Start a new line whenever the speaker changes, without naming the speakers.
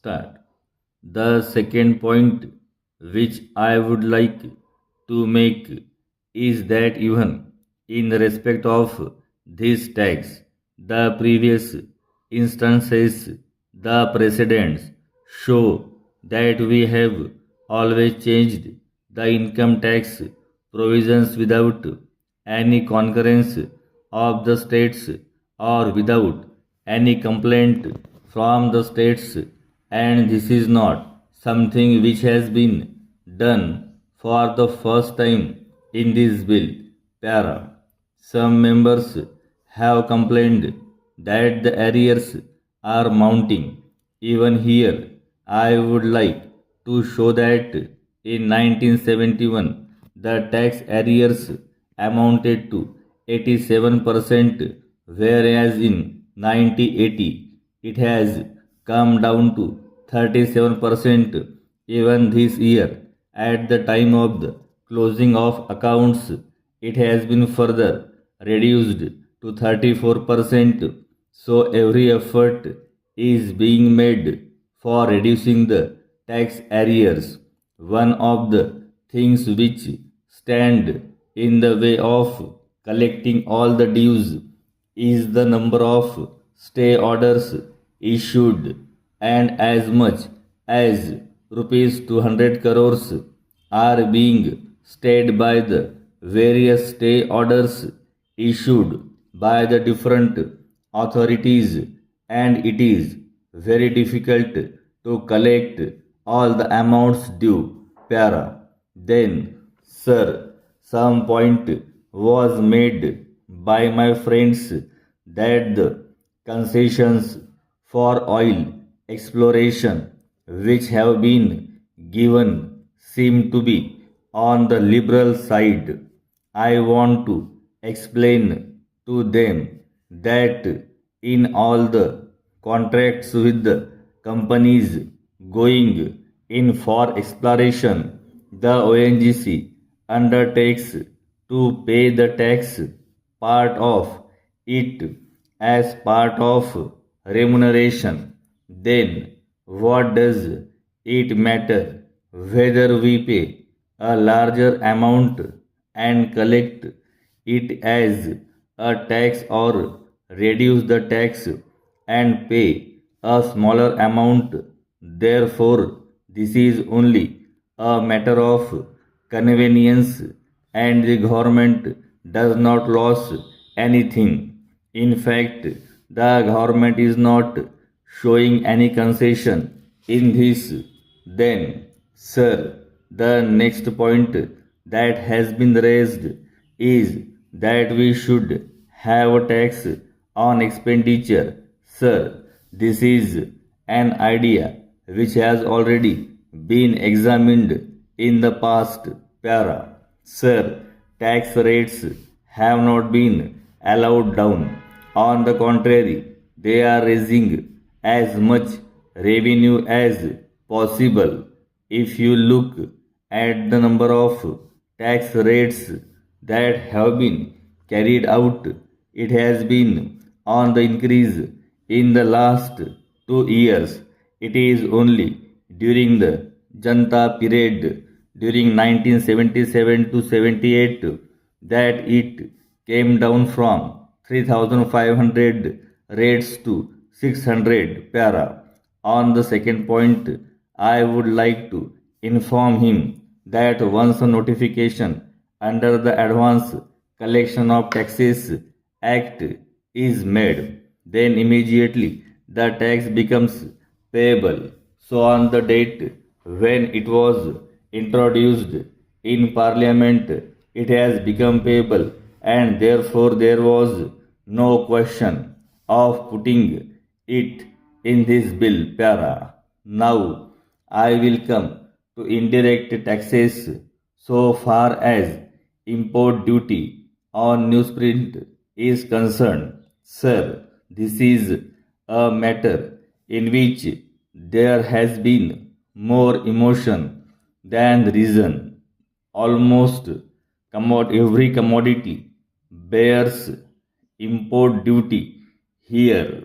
start. The second point which I would like to make is that even in respect of this tax, the previous instances, the precedents show that we have always changed the income tax provisions without any concurrence of the states or without any complaint from the states, and this is not something which has been done for the first time in this bill. Para. Some members have complained that the arrears are mounting. Even here, I would like to show that in 1971, the tax arrears amounted to 87%, whereas in 1980 it has come down to 37% even this year. At the time of the closing of accounts, it has been further reduced to 34%. So every effort is being made for reducing the tax arrears. One of the things which stand in the way of collecting all the dues is the number of stay orders issued, and as much as rupees 200 crores are being stayed by the various stay orders issued by the different authorities, and it is very difficult to collect all the amounts due. Para. Then, sir, some point was made by my friends that the concessions for oil exploration which have been given seem to be on the liberal side. I want to explain to them that in all the contracts with the companies going in for exploration, the ONGC undertakes to pay the tax part of it as part of remuneration. Then what does it matter whether we pay a larger amount and collect it as a tax or reduce the tax and pay a smaller amount? Therefore, this is only a matter of convenience, and the government does not lose anything. In fact, the government is not showing any concession in this. Then, sir, the next point that has been raised is that we should have a tax on expenditure. Sir, this is an idea which has already been examined in the past. Para. Sir, tax rates have not been allowed down. On the contrary, they are raising as much revenue as possible. If you look at the number of tax rates that have been carried out, it has been on the increase in the last 2 years. It is only during the Janta period during 1977 to 78 that it came down from 3500 rates to 600. Para. On the second point, I would like to inform him that once a notification under the Advance Collection of Taxes Act is made, then immediately the tax becomes payable. So on the date when it was introduced in Parliament, it has become payable, and therefore there was no question of putting it in this bill. Para. Now I will come to indirect taxes. So far as import duty on newsprint is concerned, sir, this is a matter in which there has been more emotion than reason. Almost every commodity bears import duty here.